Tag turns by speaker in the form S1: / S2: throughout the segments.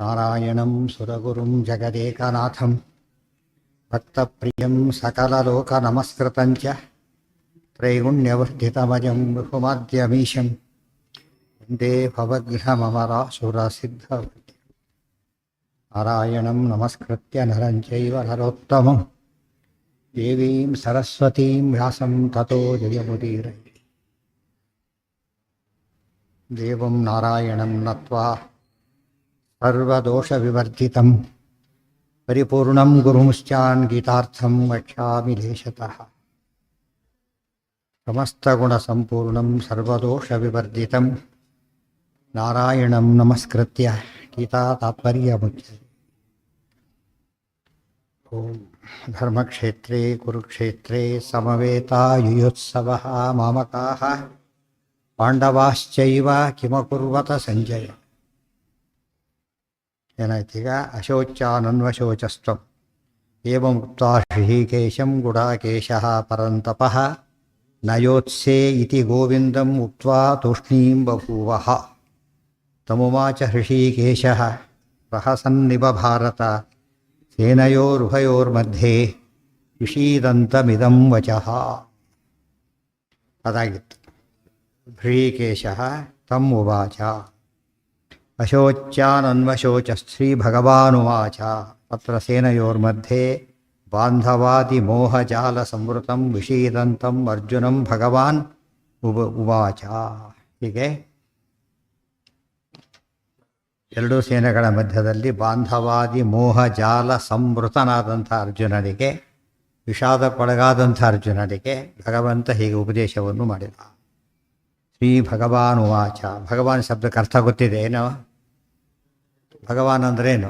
S1: ನಾರಾಯಣಂ ಸುರಗುರುಂ ಜಗದೇಕನಾಥಂ ಭಕ್ತಪ್ರಿಯಂ ಸಕಲಲೋಕನಮಸ್ಕೃತಂಚ ತ್ರೈಗುಣ್ಯವರ್ಧಿತಮಜಂ ಬಹುಮಾದ್ಯಮೀಶಂ ವಂದೇ ಭವಗ್ರಹಮರಾಸುರಸಿದ್ಧವರ್ತಿ ನಾರಾಯಣಂ ನಮಸ್ಕೃತ್ಯ ನರಂ ಚೈವ ನರೋತ್ತಮಂ ದೇವೀಂ ಸರಸ್ವತೀಂ ವ್ಯಾಸಂ ತತೋ ಜಯಮುದೀರಯೇ ದೇವಂ ನಾರಾಯಣಂ ನತ್ವಾ ಸರ್ವದೋಷವಿವರ್ಜಿತಂ ಪರಿಪೂರ್ಣಂ ಗುರುಂಶ್ಚಾನ್ ಗೀತಾರ್ಥಂ ವಕ್ಷ್ಯಾಮಿ ಲೇಶತಃ ಸಮಸ್ತಗುಣಸಂಪೂರ್ಣಂ ಸರ್ವದೋಷವಿವರ್ಜಿತಂ ನಾರಾಯಣಂ ನಮಸ್ಕೃತ್ಯ ಗೀತಾ ತಾತ್ಪರ್ಯಮುಚ್ಯತೆ. ಓಂ ಧರ್ಮಕ್ಷೇತ್ರೇ ಕುರುಕ್ಷೇತ್ರೇ ಸಮವೇತಾಯುಯೋತ್ಸವಃ ಮಾಮಕಾಃ ಪಾಂಡವಾಶ್ಚೈವ ಕಿಮಕುರ್ವತ ಸಂಜಯ. ಏನಾಯ್ತೀಗ? ಅಶೋಚಾನನ್ವಶೋಚಸ್ತ್ವಂ ಏವಮುಕ್ತ್ವಾ ಶ್ರೀಕೇಶಂ ಗುಡಾಕೇಶಃ ಪರಂತಪಃ ನಯೋತ್ಸೇ ಇತಿ ಗೋವಿಂದಂ ಉಕ್ತ್ವಾ ತೂಷ್ಣೀಂ ಬಭೂವಃ. ತಮುವಾಚ ಹೃಷೀಕೇಶಃ ಪ್ರಹಸನ್ನಿವ ಭಾರತ ಸೇನಯೋರುಭಯೋರ್ಮಧ್ಯೆ ವಿಷೀದಂತಮಿದಂ ವಚಃ. ಅದಾಗಿತ್ತು. ಹೃಷೀಕೇಶಃ ತಂ ಉವಾಚ ಅಶೋಚ್ಯಾನನ್ವಶೋಚ ಶ್ರೀಭಗವಾನುವಾಚ ತತ್ರ ಸೇನಯೋರ್ಮಧ್ಯೆ ಬಾಂಧವಾದಿಮೋಹಜಾಲ ಸಂವೃತಂ ವಿಷೀದಂತಂ ಅರ್ಜುನಂ ಭಗವಾನ್ ಉವಾಚ. ಹೀಗೆ ಎರಡೂ ಸೇನೆಗಳ ಮಧ್ಯದಲ್ಲಿ ಬಾಂಧವಾದಿ ಮೋಹಜಾಲ ಸಂವೃತನಾದಂಥ ಅರ್ಜುನನಿಗೆ, ವಿಷಾದಕ್ಕೊಳಗಾದಂಥ ಅರ್ಜುನನಿಗೆ ಭಗವಂತ ಹೀಗೆ ಉಪದೇಶವನ್ನು ಮಾಡಿದ. ಶ್ರೀ ಭಗವಾನುವಾಚ. ಭಗವಾನ್ ಶಬ್ದಕ್ಕೆ ಅರ್ಥ ಗೊತ್ತಿದೆ ಏನೋ? ಭಗವಾನ್ ಅಂದ್ರೇನು?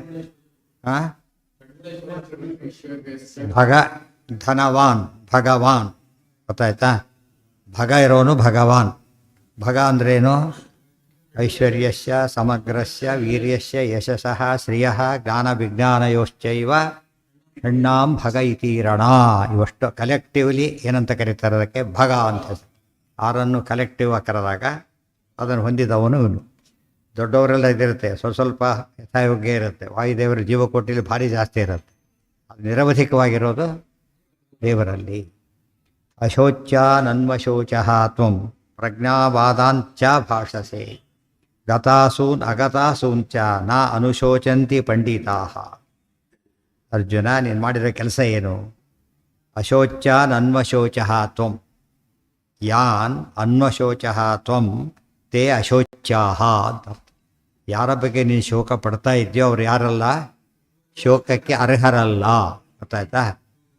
S1: ಭಗ ಧನವಾನ್, ಭಗವಾನ್. ಗೊತ್ತಾಯ್ತಾ? ಭಗ ಇರೋನು ಭಗವಾನ್. ಭಗ ಅಂದ್ರೇನು? ಐಶ್ವರ್ಯಸ್ಯ ಸಮಗ್ರಸ್ಯ ವೀರ್ಯಸ್ಯ ಯಶಸ್ಸಃ ಶ್ರಿಯಃ ಜ್ಞಾನವಿಜ್ಞಾನಯೋಶ್ಚೈವ ಹೆಣ್ಣಾಂ ಭಗ ಇತೀರಣ. ಇವಷ್ಟು ಕಲೆಕ್ಟಿವ್ಲಿ ಏನಂತ ಕರೀತಾರೆ? ಅದಕ್ಕೆ ಭಗ ಅಂತ. ಆರನ್ನು ಕಲೆಕ್ಟಿವ್ ಆಗಿ ಕರೆದಾಗ ಅದನ್ನು ಹೊಂದಿದವನು ಇವನು. ದೊಡ್ಡವರೆಲ್ಲ ಇದಿರುತ್ತೆ, ಸ್ವಲ್ಪ ಯಥಾಯೋಗ್ಯ ಇರುತ್ತೆ. ವಾಯುದೇವರ ಜೀವಕೋಟಿಲಿ ಭಾರಿ ಜಾಸ್ತಿ ಇರುತ್ತೆ. ಅದು ನಿರವಧಿಕವಾಗಿರೋದು ದೇವರಲ್ಲಿ. ಅಶೋಚ್ಯಾನನ್ವಶೋಚ ತ್ವಂ ಪ್ರಜ್ಞಾವಾದಾಂಚ ಭಾಷಸೆ ಗತಾಸೂನ್ ಅಗತಾಸೂಂಚ ನ ಅನುಶೋಚಂತಿ ಪಂಡಿತಾಃ. ಅರ್ಜುನ, ನೀನು ಮಾಡಿರೋ ಕೆಲಸ ಏನು? ಅಶೋಚ್ಯಾನನ್ವಶೋಚ ತ್ವಂ ಯಾನ್ ಅನ್ವಶೋಚ ತ್ವಂ ತೇ ಅಶೋಚ್ಯಾಹ ಅಂತ. ಯಾರ ಬಗ್ಗೆ ನೀನು ಶೋಕ ಪಡ್ತಾ ಇದೆಯೋ ಅವ್ರು ಯಾರಲ್ಲ? ಶೋಕಕ್ಕೆ ಅರ್ಹರಲ್ಲ. ಗೊತ್ತಾಯ್ತಾ?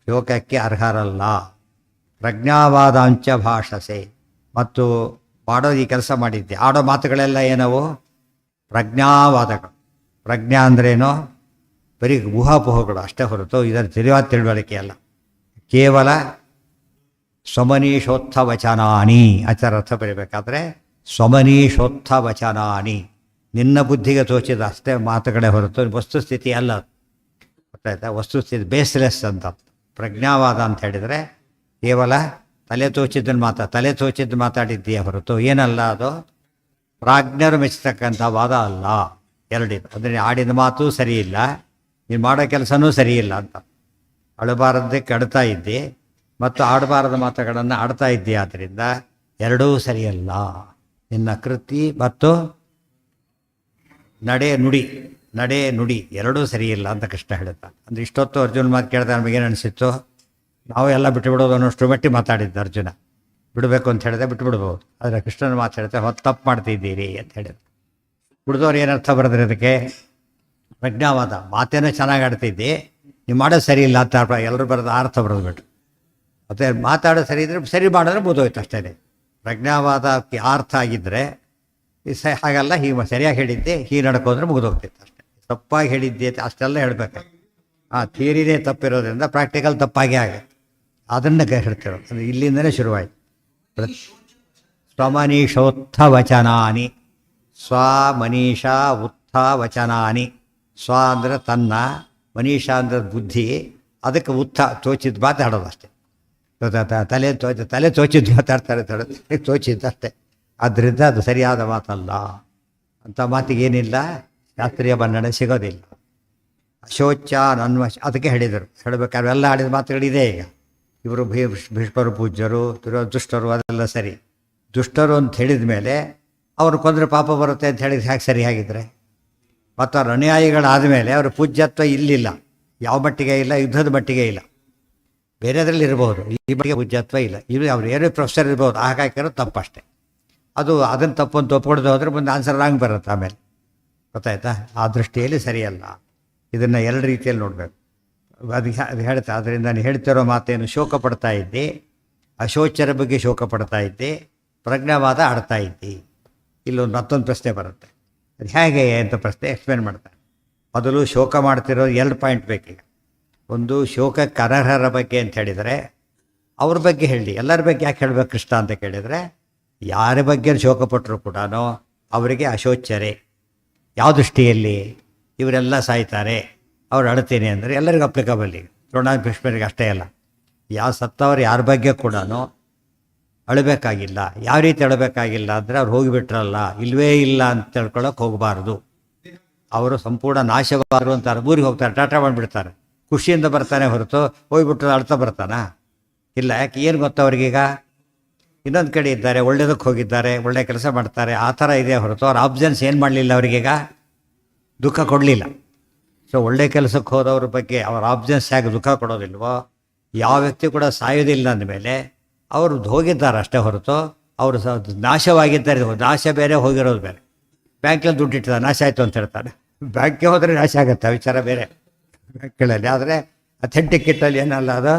S1: ಶೋಕಕ್ಕೆ ಅರ್ಹರಲ್ಲ. ಪ್ರಜ್ಞಾವಾದಾಂಚ ಭಾಷಸೆ, ಮತ್ತು ಮಾಡೋದು ಈ ಕೆಲಸ ಮಾಡಿದ್ದೆ. ಆಡೋ ಮಾತುಗಳೆಲ್ಲ ಏನವು? ಪ್ರಜ್ಞಾವಾದಗಳು. ಪ್ರಜ್ಞಾ ಅಂದ್ರೇನೋ? ಬರೀ ಊಹಾಪೋಹಗಳು ಅಷ್ಟೇ ಹೊರತು ಇದರ ತಿಳಿವಾದ ತಿಳುವಳಿಕೆ ಅಲ್ಲ. ಕೇವಲ ಸ್ವಮನೀಷೋತ್ಥ ವಚನಾನಿ. ಆಚಾರ ಅರ್ಥ ಬರೀಬೇಕಾದ್ರೆ ಸ್ವಮನೀಷೋತ್ಥ ವಚನಾನಿ, ನಿನ್ನ ಬುದ್ಧಿಗೆ ತೋಚಿದ ಅಷ್ಟೇ ಮಾತುಗಳೇ ಹೊರತು ವಸ್ತುಸ್ಥಿತಿ ಅಲ್ಲ. ಗೊತ್ತಾಯ್ತಾ? ವಸ್ತುಸ್ಥಿತಿ ಬೇಸ್ಲೆಸ್ ಅಂತ. ಪ್ರಜ್ಞಾವಾದ ಅಂತ ಹೇಳಿದರೆ ಕೇವಲ ತಲೆ ತೋಚಿದ್ದನ್ನು ಮಾತಾಡಿದ್ದೀಯ ಹೊರತು ಏನಲ್ಲ. ಅದು ಪ್ರಾಜ್ಞರು ಮೆಚ್ಚತಕ್ಕಂಥ ವಾದ ಅಲ್ಲ. ಎರಡಿದು. ಅಂದರೆ ಆಡಿದ ಮಾತು ಸರಿ ಇಲ್ಲ, ನೀನು ಮಾಡೋ ಕೆಲಸನೂ ಸರಿ ಇಲ್ಲ ಅಂತ. ಅಳಬಾರದಕ್ಕೆ ಅಡ್ತಾ ಇದ್ದೆ ಮತ್ತು ಆಡಬಾರದ ಮಾತುಗಳನ್ನು ಆಡ್ತಾ ಇದ್ದೀಯ. ಆದ್ದರಿಂದ ಎರಡೂ ಸರಿಯಲ್ಲ. ನಿನ್ನ ಕೃತಿ ಮತ್ತು ನಡೆ ನುಡಿ ಎರಡೂ ಸರಿಯಿಲ್ಲ ಅಂತ ಕೃಷ್ಣ ಹೇಳುತ್ತಾ. ಅಂದರೆ ಇಷ್ಟೊತ್ತು ಅರ್ಜುನ ಮಾತು ಕೇಳಿದ್ರೆ ನಮಗೇನು ಅನಿಸಿತ್ತು? ನಾವು ಎಲ್ಲ ಬಿಟ್ಟುಬಿಡೋದು ಅನ್ನೋಷ್ಟು ಮಟ್ಟಿಗೆ ಮಾತಾಡಿದ್ದು ಅರ್ಜುನ. ಬಿಡಬೇಕು ಅಂತ ಹೇಳಿದ್ರೆ ಬಿಟ್ಟುಬಿಡ್ಬೋದು. ಆದರೆ ಕೃಷ್ಣನ ಮಾತು ಹೇಳ್ತಾರೆ ಹೊತ್ತು ತಪ್ಪು ಮಾಡ್ತಿದ್ದೀರಿ ಅಂತ ಹೇಳಿದ್ರು. ಬಿಡ್ದವ್ರು ಏನರ್ಥ ಬರೆದ್ರೆ ಅದಕ್ಕೆ? ಪ್ರಜ್ಞಾವಾದ. ಮಾತೇನೋ ಚೆನ್ನಾಗಿ ಆಡ್ತಿದ್ದೆ, ನೀವು ಮಾಡೋದು ಸರಿ ಇಲ್ಲ ಅಂತ ಎಲ್ಲರೂ ಬರೆದು ಅರ್ಥ ಬರೆದ್ಬಿಟ್ರು. ಮತ್ತು ಮಾತಾಡೋದು ಸರಿ ಇದ್ದರೆ ಸರಿ ಮಾಡಿದ್ರೆ ಮುಗಿದೋಯ್ತು ಅಷ್ಟೇ. ಪ್ರಜ್ಞಾವಾದಕ್ಕೆ ಅರ್ಥ ಆಗಿದ್ದರೆ ಹಾಗಲ್ಲ, ಹೀಗೆ ಸರಿಯಾಗಿ ಹೇಳಿದ್ದೆ ಹೀಗೆ ನಡ್ಕೋದ್ರೆ ಮುಗಿದೋಗ್ತಿತ್ತು ಅಷ್ಟೇ. ತಪ್ಪಾಗಿ ಹೇಳಿದ್ದೆ ಅಷ್ಟೆಲ್ಲ ಹೇಳಬೇಕು. ಥಿಯರಿನೇ ತಪ್ಪಿರೋದ್ರಿಂದ ಪ್ರಾಕ್ಟಿಕಲ್ ತಪ್ಪಾಗಿ ಆಗುತ್ತೆ. ಅದನ್ನು ಹೇಳ್ತಿರೋದು. ಅಂದರೆ ಇಲ್ಲಿಂದಲೇ ಶುರುವಾಯಿತು. ಸ್ವಮನೀಷೋತ್ಥ ವಚನಾನಿ. ಸ್ವಮನೀಷಾ ಉತ್ಥ ವಚನಾನಿ. ಸ್ವ ಅಂದರೆ ತನ್ನ, ಮನೀಷಾ ಅಂದರೆ ಬುದ್ಧಿ, ಅದಕ್ಕೆ ಉತ್ಥ ತೋಚಿದ್ದು ಮಾತಾಡೋದು ಅಷ್ಟೇ. ತಲೆ ತೋಚಿದ್ದು ಮಾತಾಡ್ತಾರೆ, ತೋಚಿದ್ದು ಅಷ್ಟೇ. ಆದ್ದರಿಂದ ಅದು ಸರಿಯಾದ ಮಾತಲ್ಲ. ಅಂಥ ಮಾತಿಗೇನಿಲ್ಲ, ಶಾಸ್ತ್ರೀಯ ಬಣ್ಣನೆ ಸಿಗೋದಿಲ್ಲ. ಅಶೋಚ ನನ್ವ ಅದಕ್ಕೆ ಹೇಳಿದರು. ಹೇಳಬೇಕಾದ್ರೆ ಎಲ್ಲ ಆಡಿದ ಮಾತುಗಳಿದೆ. ಈಗ ಇವರು ಭೀಷ್ಮರು ಪೂಜ್ಯರು, ದುಷ್ಟರು, ಅದೆಲ್ಲ ಸರಿ. ದುಷ್ಟರು ಅಂತ ಹೇಳಿದ ಮೇಲೆ ಅವ್ರು ಕೊಂದರೆ ಪಾಪ ಬರುತ್ತೆ ಅಂತ ಹೇಳಿದ್ರೆ ಹೇಗೆ ಸರಿ ಆಗಿದ್ರೆ? ಮತ್ತು ಅವ್ರ ಅನುಯಾಯಿಗಳಾದ ಮೇಲೆ ಅವ್ರ ಪೂಜ್ಯತ್ವ ಇಲ್ಲಿಲ್ಲ, ಯಾವ ಮಟ್ಟಿಗೆ ಇಲ್ಲ, ಯುದ್ಧದ ಮಟ್ಟಿಗೆ ಇಲ್ಲ. ಬೇರೆದ್ರಲ್ಲಿ ಇರ್ಬೋದು, ಈ ಮಟ್ಟಿಗೆ ಪೂಜ್ಯತ್ವ ಇಲ್ಲ. ಇಲ್ಲಿ ಅವ್ರು ಏನೋ ಪ್ರೊಫೆಸರ್ ಇರ್ಬೋದು, ಹಾಗಾಕಿರೋದು ತಪ್ಪಷ್ಟೇ. ಅದು ಅದನ್ನು ತಪ್ಪು ಅಂತ ಒಪ್ಕೊಡ್ದು ಹೋದರೆ ಮುಂದೆ ಆನ್ಸರ್ ರಾಂಗ್ ಬರುತ್ತೆ ಆಮೇಲೆ. ಗೊತ್ತಾಯ್ತಾ? ಆ ದೃಷ್ಟಿಯಲ್ಲಿ ಸರಿಯಲ್ಲ. ಇದನ್ನು ಎರಡು ರೀತಿಯಲ್ಲಿ ನೋಡಬೇಕು. ಅದು ಹೇಳ್ತಾ, ಅದರಿಂದ ನಾನು ಹೇಳ್ತಿರೋ ಮಾತೇನು, ಶೋಕ ಪಡ್ತಾ ಇದ್ದೆ, ಅಶೋಚರ ಬಗ್ಗೆ ಶೋಕ ಪಡ್ತಾ ಇದ್ದೆ, ಪ್ರಜ್ಞಾವಾದ ಆಡ್ತಾ ಇದ್ದಿ. ಇಲ್ಲೊಂದು ಮತ್ತೊಂದು ಪ್ರಶ್ನೆ ಬರುತ್ತೆ, ಅದು ಹೇಗೆ ಅಂತ ಪ್ರಶ್ನೆ ಎಕ್ಸ್ಪ್ಲೇನ್ ಮಾಡ್ತಾರೆ. ಮೊದಲು ಶೋಕ ಮಾಡ್ತಿರೋ 2 ಪಾಯಿಂಟ್ ಬೇಕೀಗ. ಒಂದು, ಶೋಕಕ್ಕೆ ಅನರ್ಹರ ಬಗ್ಗೆ ಅಂತ ಹೇಳಿದರೆ ಅವ್ರ ಬಗ್ಗೆ ಹೇಳಿ. ಎಲ್ಲರ ಬಗ್ಗೆ ಯಾಕೆ ಹೇಳಬೇಕು ಕೃಷ್ಣ ಅಂತ ಕೇಳಿದರೆ, ಯಾರ ಬಗ್ಗೆ ಶೋಕ ಪಟ್ಟರು ಕೂಡ ಅವರಿಗೆ ಅಶೋಚರೆ. ಯಾವ ದೃಷ್ಟಿಯಲ್ಲಿ? ಇವರೆಲ್ಲ ಸಾಯ್ತಾರೆ, ಅವ್ರು ಅಳ್ತೀನಿ ಅಂದರೆ ಎಲ್ಲರಿಗೂ ಅಪ್ಲಿಕಬಲ್. ಈಗ ದ್ರೋಣ ಭೀಷ್ಮರಿಗೆ ಅಷ್ಟೇ ಅಲ್ಲ, ಯಾವ ಸತ್ತವರು ಯಾರ ಬಗ್ಗೆ ಕೂಡ ಅಳಬೇಕಾಗಿಲ್ಲ. ಯಾವ ರೀತಿ ಅಳಬೇಕಾಗಿಲ್ಲ ಅಂದರೆ ಅವ್ರು ಹೋಗಿಬಿಟ್ರಲ್ಲ, ಇಲ್ಲವೇ ಇಲ್ಲ ಅಂತ ತಿಳ್ಕೊಳ್ಳೋಕೆ ಹೋಗಬಾರ್ದು. ಅವರು ಸಂಪೂರ್ಣ ನಾಶವಾದರು ಅಂತಾರೆ. ಊರಿಗೆ ಹೋಗ್ತಾರೆ, ಟಾಟಾ ಮಾಡಿಬಿಡ್ತಾರೆ, ಖುಷಿಯಿಂದ ಬರ್ತಾನೆ ಹೊರತು ಹೋಗಿಬಿಟ್ರೆ ಅಳ್ತಾ ಬರ್ತಾನ? ಇಲ್ಲ. ಯಾಕೆ? ಏನು ಗೊತ್ತ ಅವ್ರಿಗೀಗ? ಇನ್ನೊಂದು ಕಡೆ ಇದ್ದಾರೆ, ಒಳ್ಳೇದಕ್ಕೆ ಹೋಗಿದ್ದಾರೆ, ಒಳ್ಳೆ ಕೆಲಸ ಮಾಡ್ತಾರೆ, ಆ ಥರ ಇದೆ ಹೊರತು ಅವ್ರ ಆಬ್ಸೆನ್ಸ್ ಏನು ಮಾಡಲಿಲ್ಲ, ಅವರಿಗೀಗ ದುಃಖ ಕೊಡಲಿಲ್ಲ. ಸೊ ಒಳ್ಳೆ ಕೆಲಸಕ್ಕೆ ಹೋದವ್ರ ಬಗ್ಗೆ ಅವ್ರ ಆಬ್ಸೆನ್ಸ್ ಯಾಕೆ ದುಃಖ ಕೊಡೋದಿಲ್ವೋ, ಯಾವ ವ್ಯಕ್ತಿ ಕೂಡ ಸಾಯೋದಿಲ್ಲ ಅಂದಮೇಲೆ ಅವರು ಹೋಗಿದ್ದಾರೆ ಅಷ್ಟೇ ಹೊರತು ಅವರು ನಾಶವಾಗಿದ್ದಾರೆ. ನಾಶ ಬೇರೆ, ಹೋಗಿರೋದು ಬೇರೆ. ಬ್ಯಾಂಕಲ್ಲಿ ದುಡ್ಡು ಇಟ್ಟಿದ್ದಾರೆ, ನಾಶ ಆಯಿತು ಅಂತ ಹೇಳ್ತಾರೆ. ಬ್ಯಾಂಕ್ಗೆ ಹೋದರೆ ನಾಶ ಆಗುತ್ತೆ, ಆ ವಿಚಾರ ಬೇರೆ ಬ್ಯಾಂಕ್ಗಳಲ್ಲಿ. ಆದರೆ ಅಥೆಂಟಿಕ್ ಕಿಟ್ಟಲ್ಲಿ ಏನಲ್ಲ, ಅದು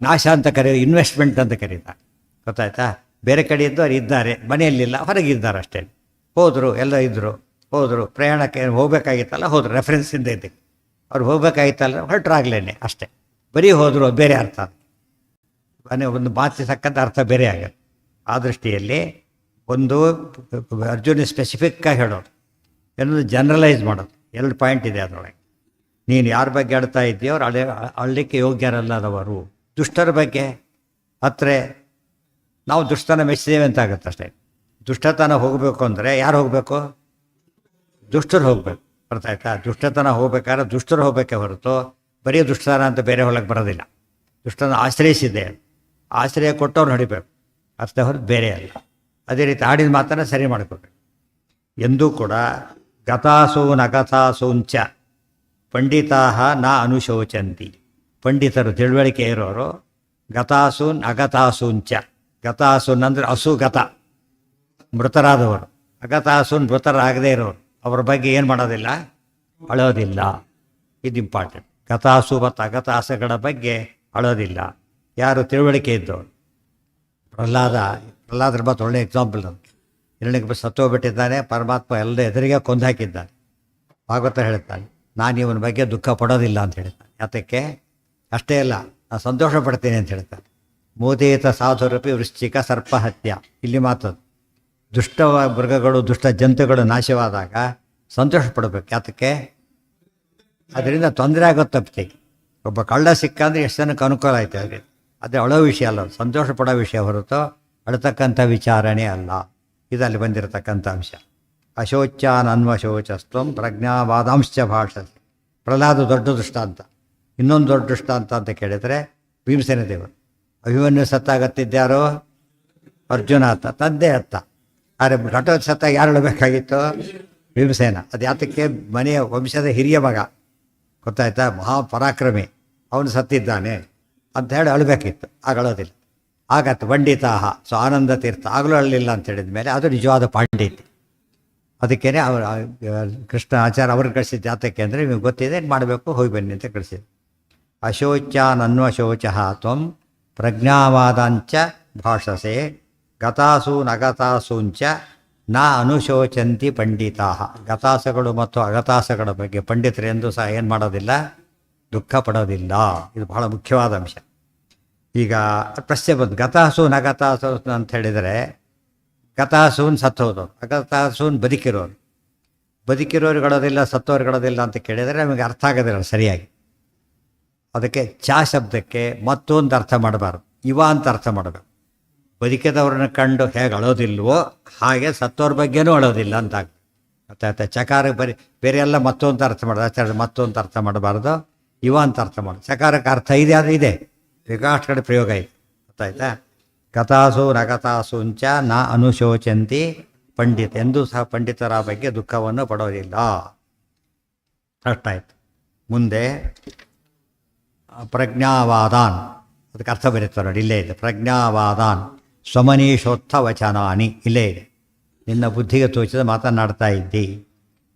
S1: ನಾಶ ಅಂತ ಇನ್ವೆಸ್ಟ್ಮೆಂಟ್ ಅಂತ ಕರೀತಾರೆ. ಗೊತ್ತಾಯ್ತಾ? ಬೇರೆ ಕಡೆಯಿದ್ದು ಅವ್ರು ಇದ್ದಾರೆ, ಮನೆಯಲ್ಲಿಲ್ಲ, ಹೊರಗಿದ್ದಾರೆ ಅಷ್ಟೇ. ಹೋದರು, ಎಲ್ಲ ಇದ್ದರು, ಹೋದರು, ಪ್ರಯಾಣಕ್ಕೆ ಹೋಗಬೇಕಾಗಿತ್ತಲ್ಲ ಹೋದರು, ರೆಫರೆನ್ಸಿಂದ ಇದ್ದಕ್ಕೆ ಅವ್ರು ಹೋಗಬೇಕಾಗಿತ್ತಲ್ಲ ಹೊರಟ್ರಾಗ್ಲೇನೆ ಅಷ್ಟೇ. ಬರೀ ಹೋದರು, ಬೇರೆ ಅರ್ಥ. ಮನೆ ಒಂದು ಮಾತಿಗೆ ತಕ್ಕಂಥ ಅರ್ಥ ಬೇರೆ ಆಗುತ್ತೆ. ಆ ದೃಷ್ಟಿಯಲ್ಲಿ ಒಂದು ಅರ್ಜುನ ಸ್ಪೆಸಿಫಿಕ್ಕಾಗಿ ಹೇಳೋದು, ಏನೊಂದು ಜನರಲೈಸ್ ಮಾಡೋದು. 2 ಪಾಯಿಂಟ್ ಇದೆ ಅದರೊಳಗೆ. ನೀನು ಯಾರ ಬಗ್ಗೆ ಆಡ್ತಾ ಇದ್ದೀಯೋ ಅವ್ರು ಅಳ್ಲಿಕ್ಕೆ ಯೋಗ್ಯರಲ್ಲದವರು. ದುಷ್ಟರ ಬಗ್ಗೆ ಹತ್ರ ನಾವು ದುಷ್ಟತನ ಮೆಚ್ಚಿದ್ದೇವೆ ಅಂತ ಆಗುತ್ತೆ ಅಷ್ಟೇ. ದುಷ್ಟತನ ಹೋಗಬೇಕು ಅಂದರೆ ಯಾರು ಹೋಗಬೇಕು? ದುಷ್ಟರು ಹೋಗಬೇಕು. ಅರ್ಥ ಆಯ್ತಾ? ದುಷ್ಟತನ ಹೋಗ್ಬೇಕಾದ್ರೆ ದುಷ್ಟರು ಹೋಗಬೇಕೆ ಹೊರತು ಬರೀ ದುಷ್ಟತನ ಅಂತ ಬೇರೆ ಹೊಲಕ್ಕೆ ಬರೋದಿಲ್ಲ. ದುಷ್ಟನ ಆಶ್ರಯಿಸಿದೆ, ಆಶ್ರಯ ಕೊಟ್ಟವ್ರು ನಡಿಬೇಕು, ಅರ್ಥ ಹೊರತು ಬೇರೆ ಅಲ್ಲ. ಅದೇ ರೀತಿ ಆಡಿದ ಮಾತನ್ನು ಸರಿ ಮಾಡ್ಕೋಬೇಕು. ಎಂದೂ ಕೂಡ ಗತಾಸೂನ್ ಅಗತಾಸೂಂಚ ಪಂಡಿತಾ ನ ಅನುಶೋಚಂತಿ. ಪಂಡಿತರು, ತಿಳುವಳಿಕೆ ಇರೋರು ಗತಾಸೂನ್ ಅಗತಾಸೂಂಚ. ಗತಾಸೂನ್ ಅಂದರೆ ಅಸುಗತ, ಮೃತರಾದವರು. ಅಗತಾಸೂನ್ ಮೃತರಾಗದೇ ಇರೋರು, ಅವ್ರ ಬಗ್ಗೆ ಏನು ಮಾಡೋದಿಲ್ಲ, ಅಳೋದಿಲ್ಲ. ಇದು ಇಂಪಾರ್ಟೆಂಟ್. ಗತಾಸು ಮತ್ತು ಅಗತಾಸಗಳ ಬಗ್ಗೆ ಅಳೋದಿಲ್ಲ. ಯಾರು ತಿಳುವಳಿಕೆ ಇದ್ದವರು. ಪ್ರಹ್ಲಾದರ ಮತ್ತು ಒಳ್ಳೆಯ ಎಕ್ಸಾಂಪಲ್. ಹಿರಣ್ಯಕಶಿಪು ಸತ್ತೋಗ್ಬಿಟ್ಟಿದ್ದಾನೆ, ಪರಮಾತ್ಮ ಎಲ್ಲ ಎದುರಿಗೆ ಕೊಂದು ಹಾಕಿದ್ದಾನೆ. ಭಾಗವತ ಹೇಳ್ತಾನೆ, ನಾನು ಇವನ ಬಗ್ಗೆ ದುಃಖ ಪಡೋದಿಲ್ಲ ಅಂತ ಹೇಳ್ತಾನೆ. ಯಾತಕ್ಕೆ? ಅಷ್ಟೇ ಅಲ್ಲ, ನಾನು ಸಂತೋಷ ಪಡ್ತೀನಿ ಅಂತ ಹೇಳ್ತಾನೆ. ಮೋದೇತ ಸಾಧುರಪಿ ವೃಶ್ಚಿಕ ಸರ್ಪಹತ್ಯ. ಇಲ್ಲಿ ಮಾತದು ದುಷ್ಟ ಮೃಗಗಳು, ದುಷ್ಟ ಜಂತುಗಳು ನಾಶವಾದಾಗ ಸಂತೋಷ ಪಡಬೇಕು. ಯಾತಕ್ಕೆ? ಅದರಿಂದ ತೊಂದರೆ ಆಗೋದು ತಪ್ಪಿಗೆ. ಒಬ್ಬ ಕಳ್ಳ ಸಿಕ್ಕ ಅಂದರೆ ಎಷ್ಟು ಜನಕ್ಕೆ ಅನುಕೂಲ ಆಯ್ತು ಅವ್ರಿಗೆ. ಅದೇ ಅಳೋ ವಿಷಯ ಅಲ್ಲ, ಸಂತೋಷ ಪಡೋ ವಿಷಯ ಹೊರತು ಅಳತಕ್ಕಂಥ ವಿಚಾರಣೆ ಅಲ್ಲ. ಇದಲ್ಲಿ ಬಂದಿರತಕ್ಕಂಥ ಅಂಶ. ಅಶೋಚಾನ್ ಅನ್ವಶೋಚಸ್ತ್ವಂ ಪ್ರಜ್ಞಾವಾದಾಂಶ್ಚ ಭಾಷತೆ. ಪ್ರಹ್ಲಾದ ದೊಡ್ಡ ದೃಷ್ಟಾಂತ. ಇನ್ನೊಂದು ದೊಡ್ಡ ದೃಷ್ಟಾಂತ ಅಂತ ಕೇಳಿದರೆ ಭೀಮಸೇನ ದೇವರು. ಅಭಿಮನ್ಯು ಸತ್ತಾಗತ್ತಿದ್ದ್ಯಾರೋ? ಅರ್ಜುನ ಅತ್ತ, ತಂದೆ ಅತ್ತ. ಆದರೆ ಘಟೋತ್ ಸತ್ತಾಗ ಯಾರು ಹೇಳಬೇಕಾಗಿತ್ತು? ಭೀಮಸೇನ. ಅದು ಯಾತಕ್ಕೆ? ಮನೆಯ ವಂಶದ ಹಿರಿಯ ಮಗ, ಗೊತ್ತಾಯ್ತಾ, ಮಹಾಪರಾಕ್ರಮಿ, ಅವನು ಸತ್ತಿದ್ದಾನೆ ಅಂತ ಹೇಳಿ ಅಳಬೇಕಿತ್ತು. ಆಗ ಅಳೋದಿಲ್ಲ. ಆಗತ್ತೆ ಪಂಡಿತಾಹ. ಸೊ ಆನಂದ ತೀರ್ಥ ಆಗಲೂ ಅಳಲಿಲ್ಲ ಅಂತ ಹೇಳಿದ ಮೇಲೆ ಅದು ನಿಜವಾದ ಪಾಂಡಿತ್ಯ. ಅದಕ್ಕೇ ಅವರು ಕೃಷ್ಣ ಆಚಾರ್ಯ ಅವ್ರಿಗೆ ಕಳಿಸಿದ್ದು. ಯಾತಕ್ಕೆ ಅಂದರೆ ನಿಮಗೆ ಗೊತ್ತಿದೆ, ಏನು ಮಾಡಬೇಕು, ಹೋಗಿ ಬನ್ನಿ ಅಂತ ಕಳಿಸಿದ್ದು. ಅಶೋಚಾನನ್ವಶೋಚ ತ್ವಂ ಪ್ರಜ್ಞಾವಾದಾಂಚ ಭಾಷಸೆ ಗತಾಸೂನ್ ಅಗತಾಸೂಂಚ ನ ಅನುಶೋಚಂತಿ ಪಂಡಿತಾ. ಗತಾಸಗಳು ಮತ್ತು ಅಗತಾಸಗಳ ಬಗ್ಗೆ ಪಂಡಿತರೆಂದು ಸಹ ಏನು ಮಾಡೋದಿಲ್ಲ, ದುಃಖ ಪಡೋದಿಲ್ಲ. ಇದು ಬಹಳ ಮುಖ್ಯವಾದ ಅಂಶ. ಈಗ ಪ್ರಶ್ನೆ ಬಂದು, ಗತಾಸೂನ್ ಅಗತಾಸೂನ್ ಅಂತ ಹೇಳಿದರೆ, ಗತಾಸೂನ್ ಸತ್ತೋದವ್ರು, ಅಗತಾಸೂನ್ ಬದುಕಿರೋರು. ಬದುಕಿರೋರುಗಳೋದಿಲ್ಲ, ಸತ್ತೋರುಗಳೋದಿಲ್ಲ ಅಂತ ಕೇಳಿದರೆ ನಮಗೆ ಅರ್ಥ ಆಗೋದಿಲ್ಲ ಸರಿಯಾಗಿ. ಅದಕ್ಕೆ ಚ ಶಬ್ದಕ್ಕೆ ಮತ್ತೊಂದು ಅರ್ಥ ಮಾಡಬಾರ್ದು, ಇವ ಅಂತ ಅರ್ಥ ಮಾಡಬೇಕು. ಬದುಕಿದವ್ರನ್ನ ಕಂಡು ಹೇಗೆ ಅಳೋದಿಲ್ವೋ ಹಾಗೆ ಸತ್ತೋರ ಬಗ್ಗೆನೂ ಅಳೋದಿಲ್ಲ ಅಂತ. ಗೊತ್ತಾಯ್ತಾ? ಚಕಾರಕ್ಕೆ ಬರೀ ಬೇರೆ ಎಲ್ಲ ಮತ್ತೊಂದು ಅರ್ಥ ಮಾಡೋದು, ಆಚಾರ್ಯ ಮತ್ತೊಂದು ಅರ್ಥ ಮಾಡಬಾರ್ದು, ಇವ ಅಂತ ಅರ್ಥ ಮಾಡೋದು. ಚಕಾರಕ್ಕೆ ಅರ್ಥ ಇದೆ, ಅದು ಇದೆ, ಬೇಕಾಷ್ಟು ಕಡೆ ಪ್ರಯೋಗ ಇದೆ. ಗೊತ್ತಾಯ್ತಾ? ಕಥಾಸು ನಕಥಾಸುಂಚ ನ ಅನುಶೋಚಂತಿ ಪಂಡಿತ, ಎಂದೂ ಸಹ ಪಂಡಿತರ ಬಗ್ಗೆ ದುಃಖವನ್ನು ಪಡೋದಿಲ್ಲ. ಅಷ್ಟಾಯ್ತು. ಮುಂದೆ ಪ್ರಜ್ಞಾವಾದಾನ್, ಅದಕ್ಕೆ ಅರ್ಥ ಬರೀತಾರೆ ನೋಡಿ, ಇಲ್ಲೇ ಇದೆ. ಪ್ರಜ್ಞಾವಾದಾನ್ ಸ್ವಮನೀಷೋತ್ಥ ವಚನಾನಿ, ಇಲ್ಲೇ ಇದೆ. ನಿನ್ನ ಬುದ್ಧಿಗೆ ತೋಚಿದ ಮಾತನಾಡ್ತಾ ಇದ್ದಿ.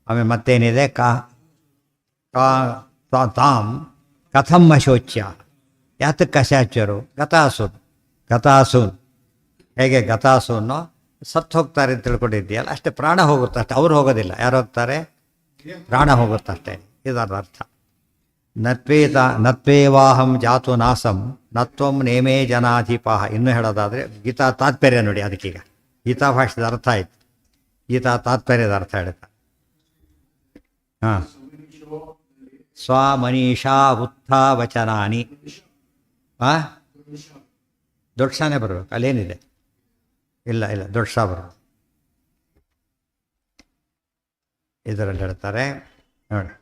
S1: ಆಮೇಲೆ ಮತ್ತೇನಿದೆ? ತಾಂ ಕಥಂ ಅಶೋಚ್ಯ, ಯಾತಕ್ಕೆ ಅಶಾಚ್ಯರು? ಗತಾಸೂನ್ ಹೇಗೆ ಗತಾಸೂನು ಸತ್ತು ಹೋಗ್ತಾರೆ ಅಂತ ತಿಳ್ಕೊಂಡಿದ್ದೀಯಲ್ಲ, ಅಷ್ಟೇ ಪ್ರಾಣ ಹೋಗುತ್ತೆ ಅಷ್ಟೆ. ಅವ್ರು ಹೋಗೋದಿಲ್ಲ. ಯಾರು ಹೋಗ್ತಾರೆ? ಪ್ರಾಣ ಹೋಗುತ್ತಷ್ಟೇ. ಇದರ ಅರ್ಥ. ನತ್ವೇವಾಹಂ ಜಾತು ನಾಸಂ ನತ್ವಂ ನೇಮೇ ಜನಾಧಿಪಾಹ. ಇನ್ನೂ ಹೇಳೋದಾದರೆ ಗೀತಾ ತಾತ್ಪರ್ಯ ನೋಡಿ. ಅದಕ್ಕೀಗ ಗೀತಾ ಭಾಷೆದ ಅರ್ಥ ಆಯ್ತು, ಗೀತಾ ತಾತ್ಪರ್ಯದ ಅರ್ಥ ಹೇಳ್ತಾ. ಹಾಂ, ಸ್ವಮನೀಷಾ ಉತ್ಥ ವಚನಾನಿ. ಹಾಂ, ದೊಡ್ಡ ಶಾನೆ ಬರಬೇಕು, ಅಲ್ಲೇನಿದೆ? ಇಲ್ಲ ದೊಡ್ಡ ಶಾ ಬರಬೇಕು. ಇದರಲ್ಲಿ ಹೇಳ್ತಾರೆ ನೋಡಿ.